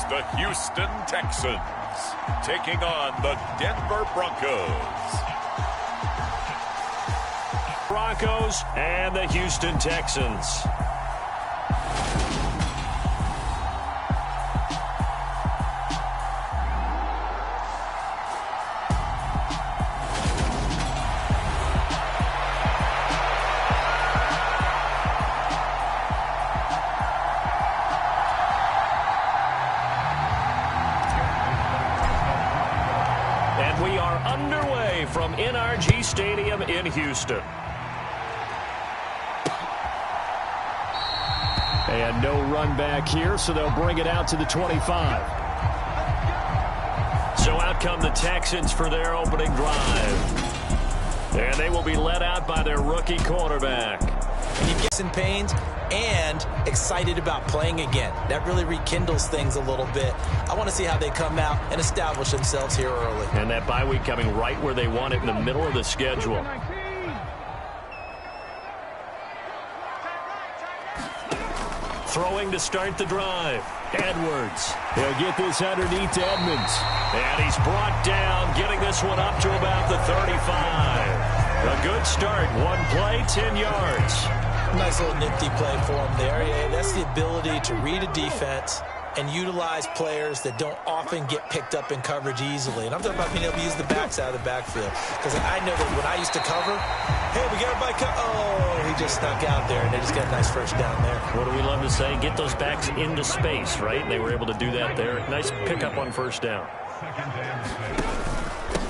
the Houston Texans taking on the Denver Broncos. Broncos and the Houston Texans. And we are underway from NRG Stadium in Houston. And no run back here, so they'll bring it out to the 25. So out come the Texans for their opening drive. And they will be led out by their rookie quarterback. You get in pains and excited about playing again. That really rekindles things a little bit. I want to see how they come out and establish themselves here early. And that bye week coming right where they want it in the middle of the schedule. Throwing to start the drive. Edwards. He'll get this underneath to Edmonds. And he's brought down, getting this one up to about the 35. A good start. One play, 10 yards. Nice little nifty play for him there. Yeah, that's the ability to read a defense and utilize players that don't often get picked up in coverage easily. And I'm talking about being able to use the backs out of the backfield. Because I know that when I used to cover, hey, we got everybody oh, he just snuck out there, and they just got a nice first down there. What do we love to say? Get those backs into space, right? And they were able to do that there. Nice pickup on first down.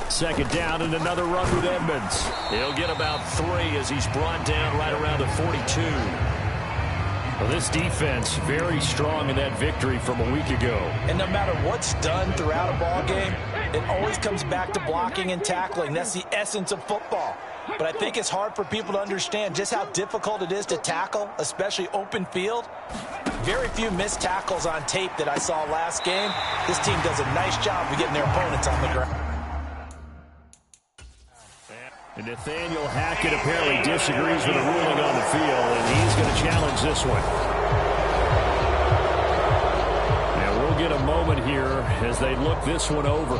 Second down and another run with Edmonds. He'll get about 3 as he's brought down right around the 42. Well, this defense very strong in that victory from a week ago. And no matter what's done throughout a ball game, it always comes back to blocking and tackling. That's the essence of football. But I think it's hard for people to understand just how difficult it is to tackle, especially open field. Very few missed tackles on tape that I saw last game. This team does a nice job of getting their opponents on the ground. And Nathaniel Hackett apparently disagrees with the ruling on the field, and he's going to challenge this one. And we'll get a moment here as they look this one over.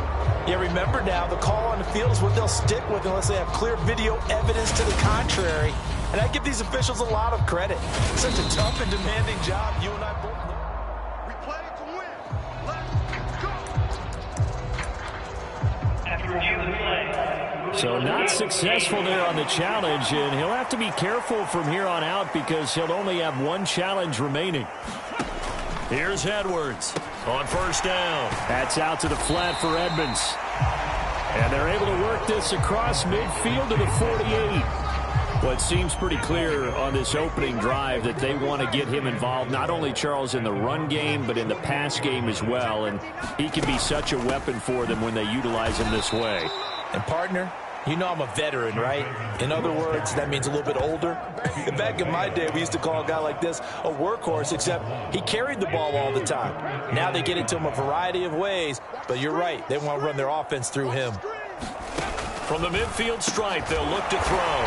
Yeah, remember now, the call on the field is what they'll stick with unless they have clear video evidence to the contrary. And I give these officials a lot of credit. Such a tough and demanding job. You and I both know. We play to win. Let's go. After review of the play. So not successful there on the challenge, and he'll have to be careful from here on out because he'll only have one challenge remaining. Here's Edwards on first down. That's out to the flat for Edmonds. And they're able to work this across midfield to the 48. Well, it seems pretty clear on this opening drive that they want to get him involved, not only, Charles, in the run game, but in the pass game as well. And he can be such a weapon for them when they utilize him this way. And partner, you know I'm a veteran, right? In other words, that means a little bit older. Back in my day, we used to call a guy like this a workhorse, except he carried the ball all the time. Now they get it to him a variety of ways, but you're right. They want to run their offense through him. From the midfield stripe, they'll look to throw.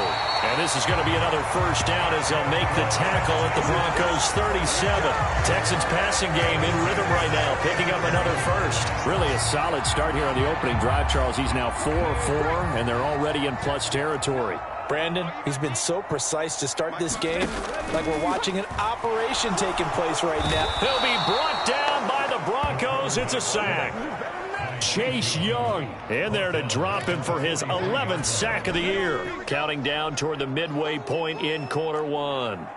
And this is going to be another first down as they'll make the tackle at the Broncos' 37. Texans passing game in rhythm right now, picking up another first. Really a solid start here on the opening drive, Charles. He's now 4-4, and they're already in plus territory. Brandon, he's been so precise to start this game, like we're watching an operation taking place right now. He'll be brought down by the Broncos. It's a sack. Chase Young in there to drop him for his 11th sack of the year. Counting down toward the midway point in quarter one.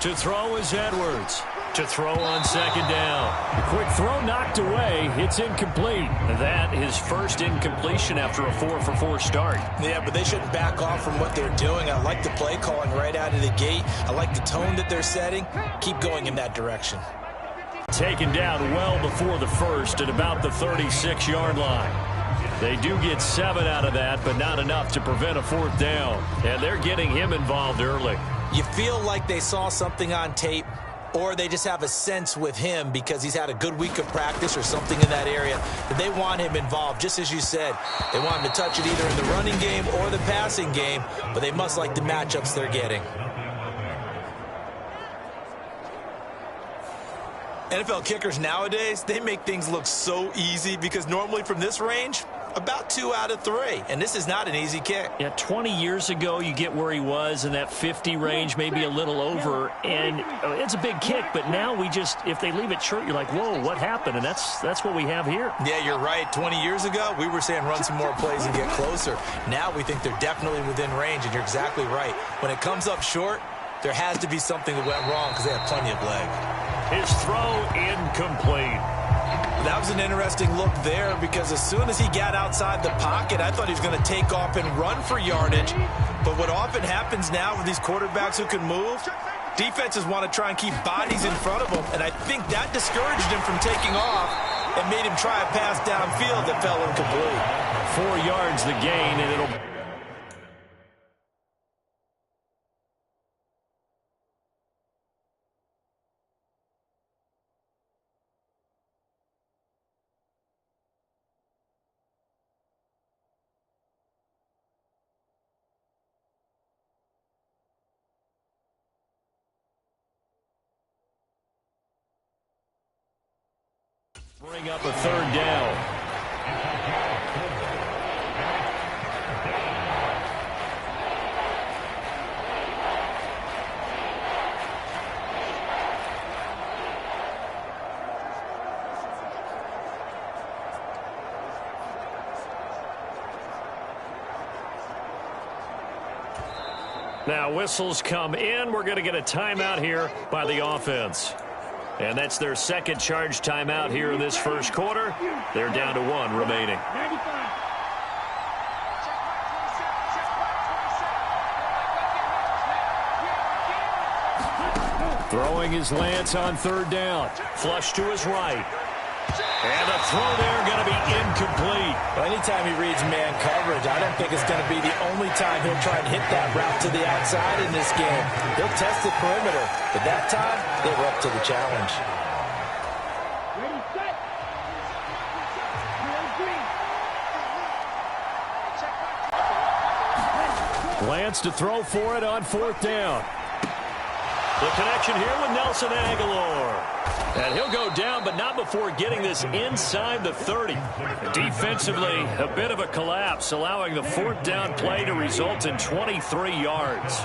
To throw is Edwards. To throw on second down. A quick throw knocked away. It's incomplete. That is first incompletion after a 4-for-4 start. Yeah, but they shouldn't back off from what they're doing. I like the play calling right out of the gate. I like the tone that they're setting. Keep going in that direction. Taken down well before the first at about the 36-yard line. They do get 7 out of that, but not enough to prevent a fourth down. And they're getting him involved early. You feel like they saw something on tape, or they just have a sense with him because he's had a good week of practice or something in that area that they want him involved. Just as you said, they want him to touch it either in the running game or the passing game, but they must like the matchups they're getting. NFL kickers nowadays, they make things look so easy because normally from this range, about 2 out of 3. And this is not an easy kick. Yeah, 20 years ago, you get where he was in that 50 range, maybe a little over. And it's a big kick, but now if they leave it short, you're like, whoa, what happened? And that's what we have here. Yeah, you're right. 20 years ago, we were saying run some more plays and get closer. Now we think they're definitely within range, and you're exactly right. When it comes up short, there has to be something that went wrong because they have plenty of leg. His throw incomplete. That was an interesting look there because as soon as he got outside the pocket, I thought he was going to take off and run for yardage. But what often happens now with these quarterbacks who can move, defenses want to try and keep bodies in front of them. And I think that discouraged him from taking off and made him try a pass downfield that fell incomplete. 4 yards the gain, and it'll... bring up a 3rd down. Now whistles come in. We're going to get a timeout here by the offense. And that's their second charge timeout here in this first quarter. They're down to 1 remaining. Throwing is Lance on 3rd down. Flush to his right. And the throw there going to be incomplete. Well, anytime he reads man coverage, I don't think it's going to be the only time he'll try and hit that route to the outside in this game. He'll test the perimeter, but that time, they were up to the challenge. Lance to throw for it on 4th down. The connection here with Nelson Aguilar. And he'll go down, but not before getting this inside the 30. Defensively, a bit of a collapse, allowing the 4th down play to result in 23 yards.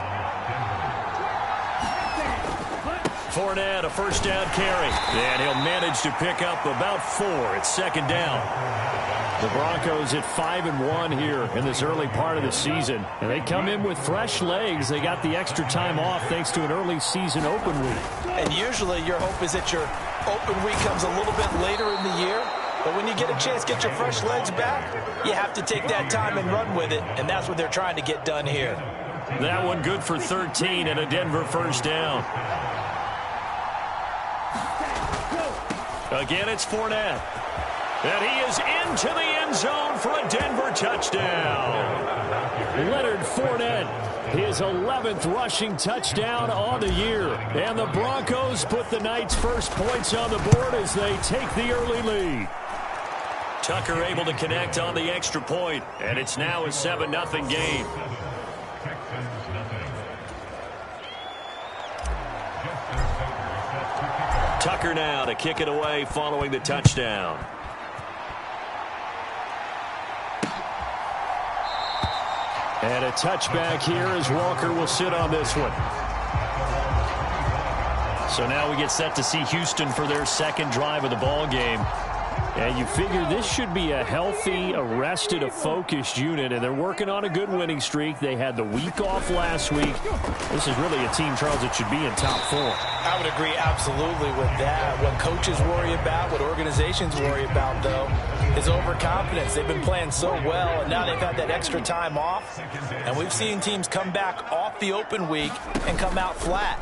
Fournette, a 1st down carry. And he'll manage to pick up about 4 at 2nd down. The Broncos at 5-1 here in this early part of the season. And they come in with fresh legs. They got the extra time off thanks to an early season open week. And usually your hope is that your open week comes a little bit later in the year. But when you get a chance to get your fresh legs back, you have to take that time and run with it. And that's what they're trying to get done here. That one good for 13 and a Denver 1st down. Again, it's Fournette. And he is into the end zone for a Denver touchdown. Leonard Fournette, his 11th rushing touchdown on the year. And the Broncos put the night's first points on the board as they take the early lead. Tucker able to connect on the extra point, and it's now a 7-0 game. Tucker now to kick it away following the touchdown. And a touchback here as Walker will sit on this one. So now we get set to see Houston for their 2nd drive of the ball game. And you figure this should be a healthy, a focused unit, and they're working on a good winning streak. They had the week off last week. This is really a team, Charles, that should be in top 4. I would agree absolutely with that. What coaches worry about, what organizations worry about, though, is overconfidence. They've been playing so well, and now they've had that extra time off. And we've seen teams come back off the open week and come out flat.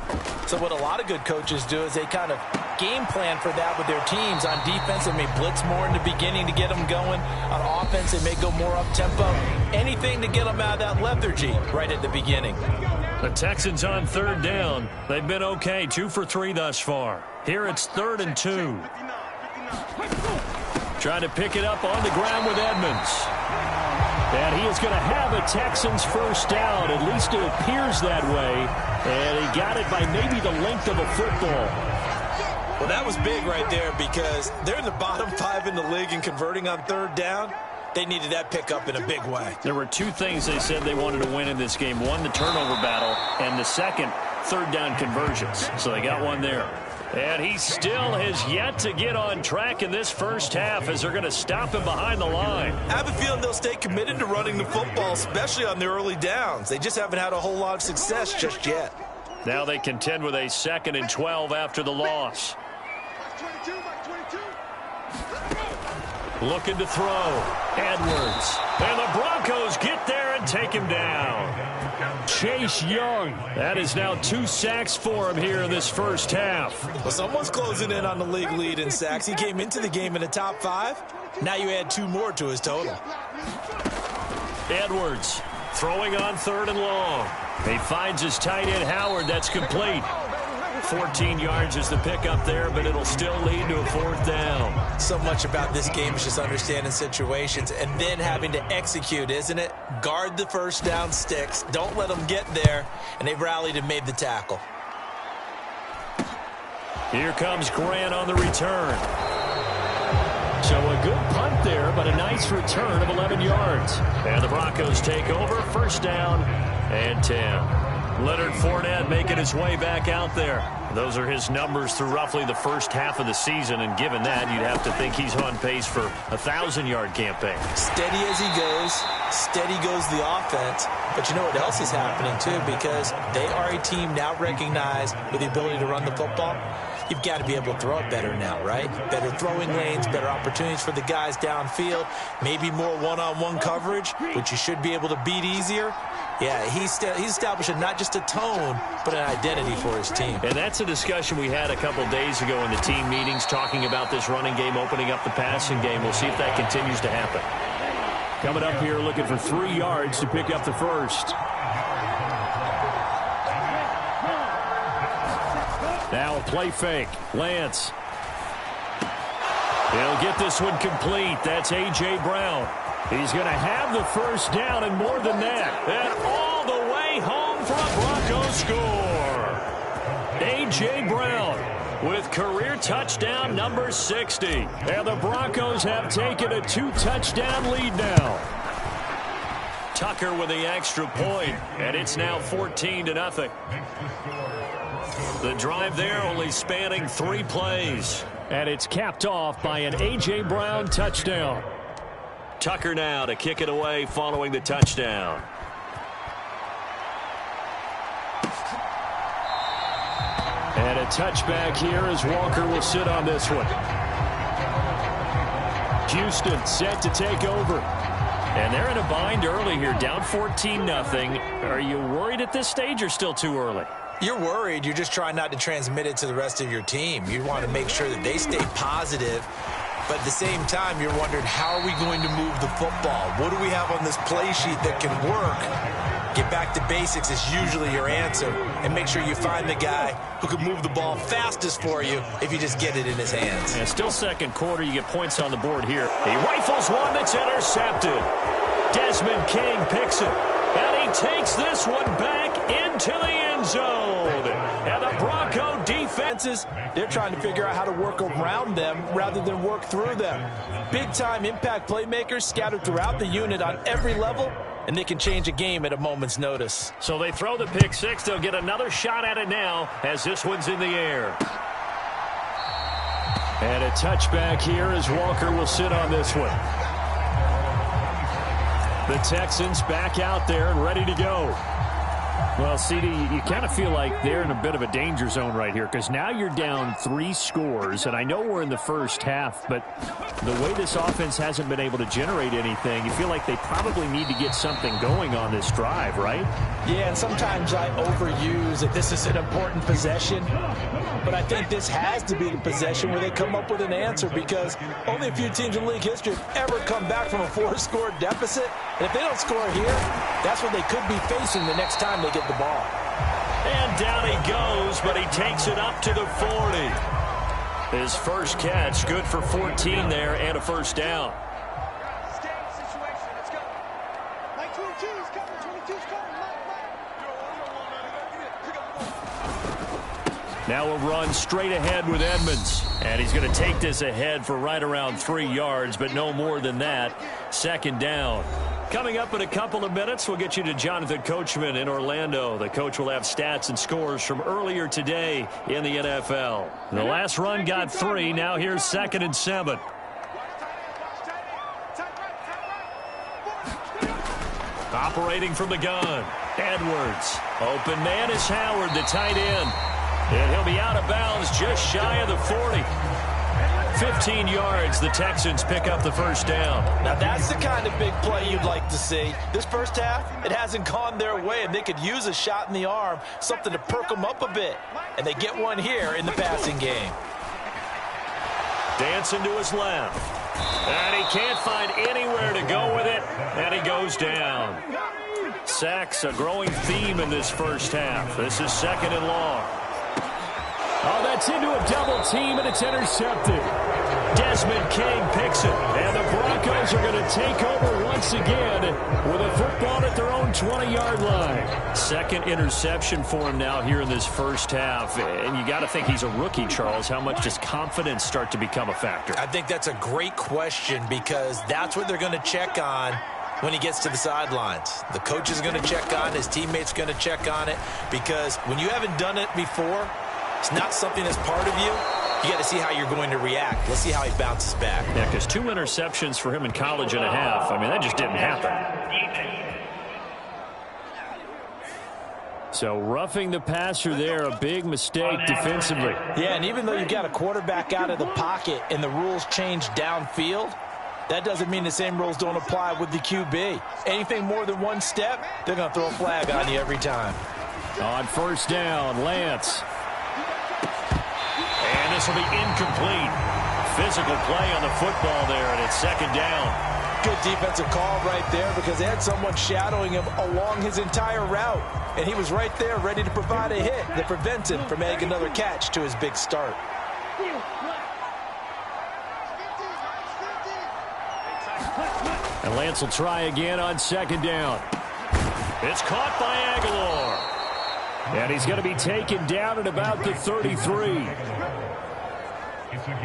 So what a lot of good coaches do is they kind of game plan for that with their teams. On defense, they may blitz more in the beginning to get them going. On offense, they may go more up-tempo. Anything to get them out of that lethargy right at the beginning. The Texans on 3rd down. They've been okay, 2 for 3 thus far. Here it's 3rd and 2. Trying to pick it up on the ground with Edmonds. And he is going to have a Texans 1st down. At least it appears that way. And he got it by maybe the length of a football. Well, that was big right there because they're in the bottom 5 in the league in converting on third down. They needed that pickup in a big way. There were two things they said they wanted to win in this game. One, the turnover battle, and the second, third down conversions. So they got one there. And he still has yet to get on track in this first half as they're going to stop him behind the line. I have a feeling they'll stay committed to running the football, especially on the early downs. They just haven't had a whole lot of success just yet. Now they contend with a 2nd and 12 after the loss. Looking to throw. Edwards. And the Broncos get there and take him down. Chase Young. That is now 2 sacks for him here in this first half. Well, someone's closing in on the league lead in sacks. He came into the game in the top 5. Now you add 2 more to his total. Edwards throwing on 3rd and long. He finds his tight end Howard. That's complete. 14 yards is the pickup there, but it'll still lead to a 4th down. So much about this game is just understanding situations and then having to execute, isn't it? Guard the first down sticks. Don't let them get there. And they've rallied and made the tackle. Here comes Grant on the return. So a good punt there, but a nice return of 11 yards. And the Broncos take over, 1st down and 10. Leonard Fournette making his way back out there. Those are his numbers through roughly the first half of the season, and given that, you'd have to think he's on pace for a 1,000-yard campaign. Steady as he goes, steady goes the offense. But you know what else is happening, too, because they are a team now recognized with the ability to run the football. You've got to be able to throw it better now, right? Better throwing lanes, better opportunities for the guys downfield, maybe more one-on-one coverage, which you should be able to beat easier. Yeah, he's establishing not just a tone, but an identity for his team. And that's a discussion we had a couple days ago in the team meetings, talking about this running game opening up the passing game. We'll see if that continues to happen. Coming up here looking for 3 yards to pick up the first. Now a play fake. Lance. He'll get this one complete. That's A.J. Brown. He's going to have the first down and more than that. And all the way home for a Broncos score. A.J. Brown with career touchdown number 60. And the Broncos have taken a 2-touchdown lead now. Tucker with the extra point, and it's now 14-0. The drive there only spanning 3 plays. And it's capped off by an A.J. Brown touchdown. Tucker now to kick it away following the touchdown. And a touchback here as Walker will sit on this one. Houston set to take over. And they're in a bind early here, down 14-0. Are you worried at this stage or still too early? You're worried. You're just trying not to transmit it to the rest of your team. You want to make sure that they stay positive. But at the same time, you're wondering, how are we going to move the football? What do we have on this play sheet that can work? Get back to basics is usually your answer. And make sure you find the guy who can move the ball fastest for you if you just get it in his hands. And still second quarter, you get points on the board here. He rifles one that's intercepted. Desmond King picks it. And he takes this one back into the end zone. And the Bronco defenses, they're trying to figure out how to work around them rather than work through them. Big-time impact playmakers scattered throughout the unit on every level, and they can change a game at a moment's notice. So they throw the pick six. They'll get another shot at it now as this one's in the air. And a touchback here as Walker will sit on this one. The Texans back out there and ready to go. Well, CD, you kind of feel like they're in a bit of a danger zone right here because now you're down 3 scores, and I know we're in the first half, but the way this offense hasn't been able to generate anything, you feel like they probably need to get something going on this drive, right? Yeah, and sometimes I overuse that this is an important possession, but I think this has to be the possession where they come up with an answer because only a few teams in league history have ever come back from a 4-score deficit, and if they don't score here, that's what they could be facing the next time they get the ball. And down he goes, but he takes it up to the 40. His first catch, good for 14 there and a first down. Now a run straight ahead with Edmonds. And he's going to take this ahead for right around 3 yards, but no more than that. Second down. Coming up in a couple of minutes, we'll get you to Jonathan Coachman in Orlando. The coach will have stats and scores from earlier today in the NFL. The last run got 3. Now here's 2nd and 7. Operating from the gun. Edwards. Open man is Howard, the tight end. And he'll be out of bounds just shy of the 40. 15 yards, the Texans pick up the first down. Now that's the kind of big play you'd like to see. This first half, it hasn't gone their way, and they could use a shot in the arm, something to perk them up a bit. And they get one here in the passing game. Dancing to his left. And he can't find anywhere to go with it, and he goes down. Sacks, a growing theme in this first half. This is 2nd and long. Oh, that's into a double team, and it's intercepted. Desmond King picks it. And the Broncos are going to take over once again with a football at their own 20-yard line. Second interception for him now here in this first half. And you got to think he's a rookie, Charles. How much does confidence start to become a factor? I think that's a great question because that's what they're going to check on when he gets to the sidelines. The coach is going to check on it. His teammates going to check on it because when you haven't done it before, it's not something that's part of you. You got to see how you're going to react. Let's see how he bounces back. Yeah, because 2 interceptions for him in college and a half. I mean, that just didn't happen. So roughing the passer there, a big mistake defensively. Yeah, and even though you've got a quarterback out of the pocket and the rules change downfield, that doesn't mean the same rules don't apply with the QB. Anything more than one step, they're going to throw a flag on you every time. On first down, Lance. And this will be incomplete. Physical play on the football there, and it's 2nd down. Good defensive call right there because they had someone shadowing him along his entire route. And he was right there ready to provide a hit that prevents him from making another catch to his big start. And Lance will try again on 2nd down. It's caught by Aguilar. And he's going to be taken down at about the 33.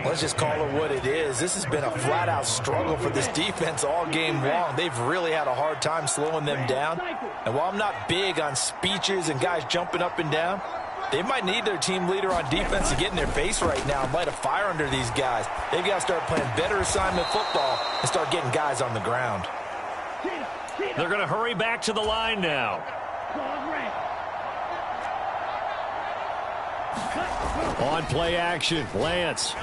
Let's just call it what it is. This has been a flat-out struggle for this defense all game long. They've really had a hard time slowing them down. And while I'm not big on speeches and guys jumping up and down, they might need their team leader on defense to get in their face right now and light a fire under these guys. They've got to start playing better assignment football and start getting guys on the ground. They're going to hurry back to the line now. On play action, Lance.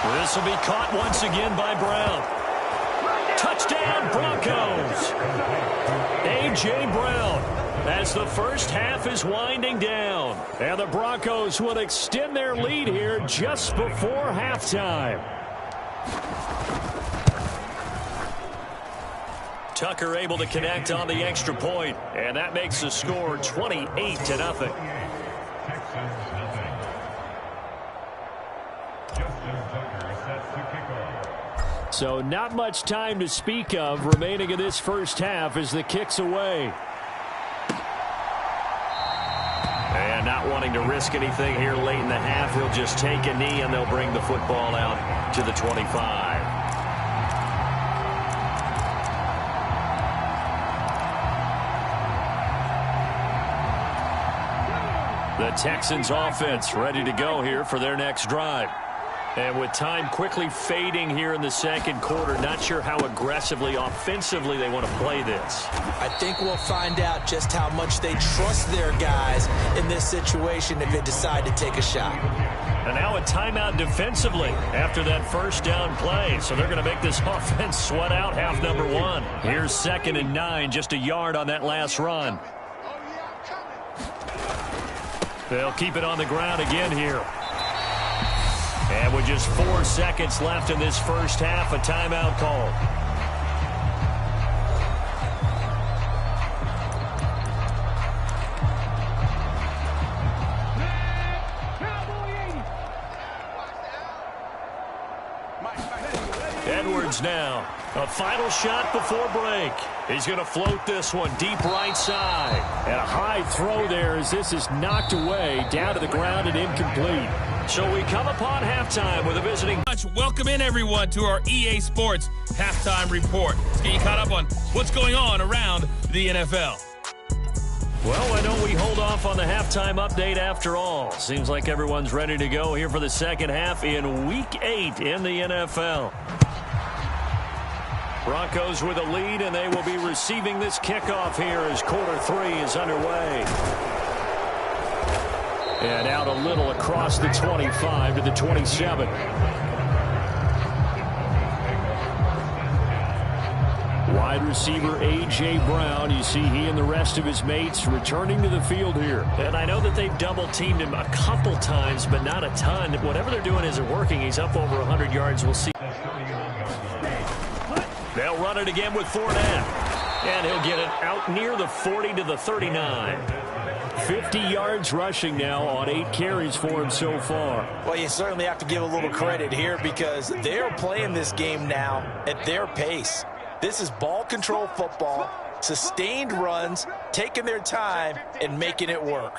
This will be caught once again by Brown. Touchdown, Broncos. A.J. Brown as the first half is winding down. And the Broncos will extend their lead here just before halftime. Tucker able to connect on the extra point, and that makes the score 28-0. So not much time to speak of remaining in this first half as the kick's away. And not wanting to risk anything here late in the half, he'll just take a knee and they'll bring the football out to the 25. The Texans offense ready to go here for their next drive. And with time quickly fading here in the second quarter, not sure how aggressively, offensively they want to play this. I think we'll find out just how much they trust their guys in this situation if they decide to take a shot. And now a timeout defensively after that first down play. So they're going to make this offense sweat out half number 1. Here's 2nd and 9, just a yard on that last run. They'll keep it on the ground again here. And with just 4 seconds left in this first half, a timeout call. Edwards now. A final shot before break. He's going to float this one deep right side. And a high throw there as this is knocked away, down to the ground and incomplete. So we come upon halftime with a visiting. Welcome in, everyone, to our EA Sports Halftime Report. Let's get you caught up on what's going on around the NFL. Well, why don't we hold off on the halftime update after all? Seems like everyone's ready to go here for the second half in Week 8 in the NFL. Broncos with a lead, and they will be receiving this kickoff here as quarter 3 is underway. And out a little across the 25 to the 27. Wide receiver A.J. Brown. You see he and the rest of his mates returning to the field here. And I know that they've double-teamed him a couple times, but not a ton. Whatever they're doing isn't working. He's up over 100 yards. We'll see. They'll run it again with Fournette. And he'll get it out near the 40 to the 39. 50 yards rushing now on 8 carries for him so far. Well, you certainly have to give a little credit here because they're playing this game now at their pace. This is ball control football, sustained runs, taking their time and making it work.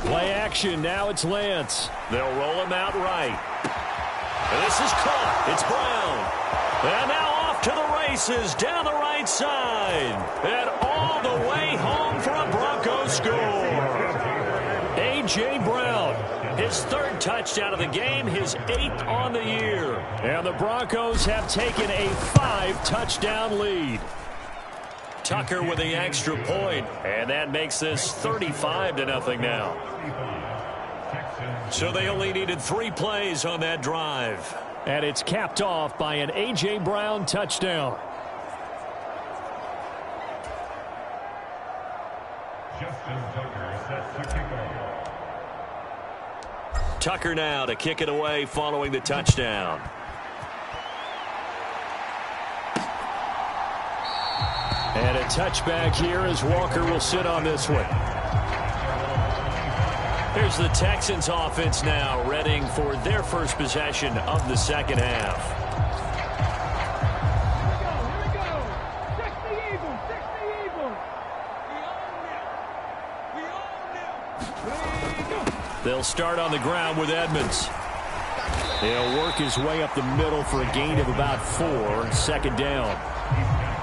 Play action. Now it's Lance. They'll roll him out right. And this is caught. It's Brown. And now off to the races down the right side. And all the way home for a Broncos score. A.J. Brown, his 3rd touchdown of the game, his 8th on the year. And the Broncos have taken a 5-touchdown lead. Tucker with the extra point, and that makes this 35-0 now. So they only needed 3 plays on that drive. And it's capped off by an A.J. Brown touchdown. Tucker now to kick it away following the touchdown. And a touchback here as Walker will sit on this one. Here's the Texans offense now, readying for their first possession of the second half. They'll start on the ground with Edmonds. He'll work his way up the middle for a gain of about 4, second down.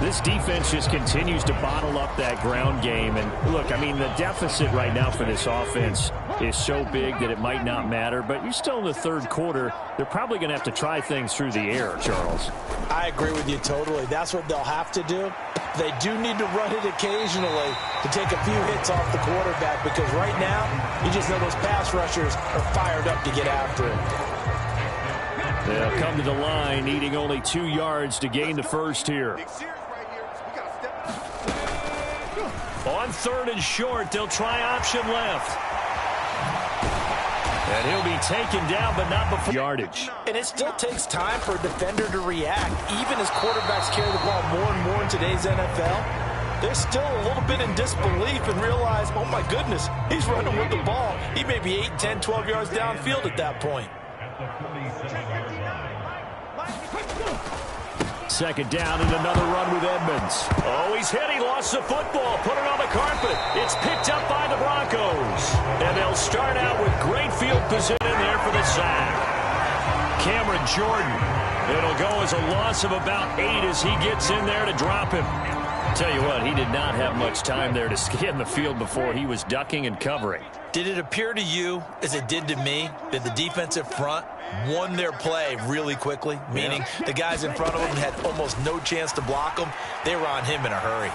This defense just continues to bottle up that ground game. And look, I mean, the deficit right now for this offense is so big that it might not matter. But you're still in the 3rd quarter. They're probably going to have to try things through the air, Charles. I agree with you totally. That's what they'll have to do. They do need to run it occasionally to take a few hits off the quarterback because right now, you just know those pass rushers are fired up to get after him. They'll come to the line, needing only 2 yards to gain the first here. On 3rd and short, they'll try option left. And he'll be taken down, but not before yardage. And it still takes time for a defender to react. Even as quarterbacks carry the ball more and more in today's NFL, they're still a little bit in disbelief and realize, oh my goodness, he's running with the ball. He may be 8, 10, 12 yards downfield at that point. Second down and another run with Edmonds. Oh, he's hit. He lost the football. Put it on the carpet. It's picked up by the Broncos. And they'll start out with great field position there for the sack. Cameron Jordan. It'll go as a loss of about 8 as he gets in there to drop him. Tell you what, he did not have much time there to scan the field before he was ducking and covering. Did it appear to you, as it did to me, that the defensive front won their play really quickly? Meaning the guys in front of them had almost no chance to block them. They were on him in a hurry.